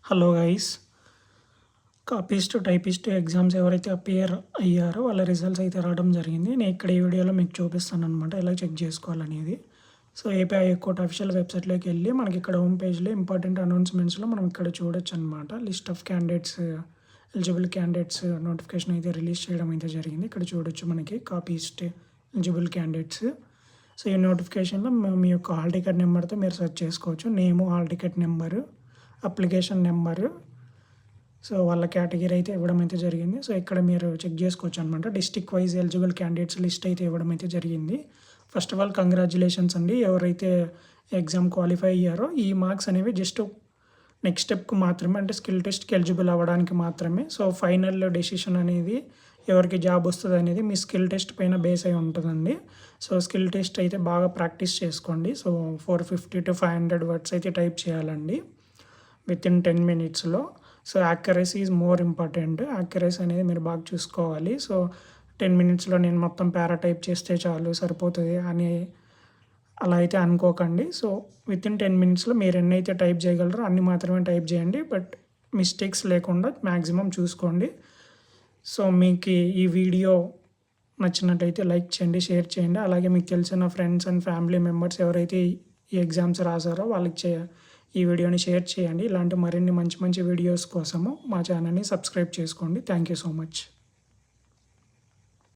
Hello guys, copyist typist exams ఎవరైతే appear అయ్యారో వాళ్ళ రిజల్ట్స్ అయితే రావడం జరిగింది. నేను ఇక్కడ ఈ వీడియోలో మీకు చూపిస్తాను అనమాట ఎలా చెక్ చేసుకోవాలనేది. సో ఏపీ హైకోర్టు అఫీషియల్ వెబ్సైట్లోకి వెళ్ళి మనకి ఇక్కడ హోమ్ పేజ్లో ఇంపార్టెంట్ అనౌన్స్మెంట్స్లో మనం ఇక్కడ చూడొచ్చు అనమాట. List of candidates, eligible candidates notification అయితే రిలీజ్ చేయడం అయితే జరిగింది. ఇక్కడ చూడొచ్చు మనకి కాపీస్ట్ ఎలిజిబుల్ క్యాండిడేట్స్. సో ఈ నోటిఫికేషన్లో మీ యొక్క హాల్ టికెట్ నెంబర్తో మీరు సెర్చ్ చేసుకోవచ్చు. నేము, hall ticket number, application number, so వాళ్ళ కేటగిరీ అయితే ఇవ్వడం అయితే జరిగింది. సో ఇక్కడ మీరు చెక్ చేసుకోవచ్చు అనమాట. District wise eligible candidates list అయితే ఇవ్వడం అయితే జరిగింది. ఫస్ట్ ఆఫ్ ఆల్ కంగ్రాచులేషన్స్ అండి, ఎవరైతే ఎగ్జామ్ క్వాలిఫై అయ్యారో. ఈ మార్క్స్ అనేవి జస్ట్ నెక్స్ట్ స్టెప్కి మాత్రమే, అంటే స్కిల్ టెస్ట్కి ఎలిజిబుల్ అవ్వడానికి మాత్రమే. సో ఫైనల్ డెసిషన్ అనేది ఎవరికి జాబ్ వస్తుంది అనేది మీ స్కిల్ టెస్ట్ పైన బేస్ అయి ఉంటుందండి. సో స్కిల్ టెస్ట్ అయితే బాగా ప్రాక్టీస్ చేసుకోండి. సో 450 to 500 వర్డ్స్ అయితే టైప్ చేయాలండి వితిన్ 10 minutesలో. So accuracy is more important. Accuracy అనేది మీరు బాగా చూసుకోవాలి. సో 10 minutesలో నేను మొత్తం పారా టైప్ చేస్తే చాలు సరిపోతుంది అని అలా అయితే అనుకోకండి. సో వితిన్ 10 minutesలో మీరు ఎన్నైతే టైప్ చేయగలరో అన్ని మాత్రమే టైప్ చేయండి. బట్ మిస్టేక్స్ లేకుండా మ్యాక్సిమం చూసుకోండి. సో మీకు ఈ వీడియో నచ్చినట్టయితే లైక్ చేయండి, షేర్ చేయండి. అలాగే మీకు తెలిసిన ఫ్రెండ్స్ అండ్ ఫ్యామిలీ మెంబర్స్ ఎవరైతే ఈ ఎగ్జామ్స్ రాసారో వాళ్ళకి ఈ వీడియోని షేర్ చేయండి. ఇలాంటి మరిన్ని మంచి మంచి వీడియోస్ కోసము మా ఛానల్ని సబ్స్క్రైబ్ చేసుకోండి. Thank you so much.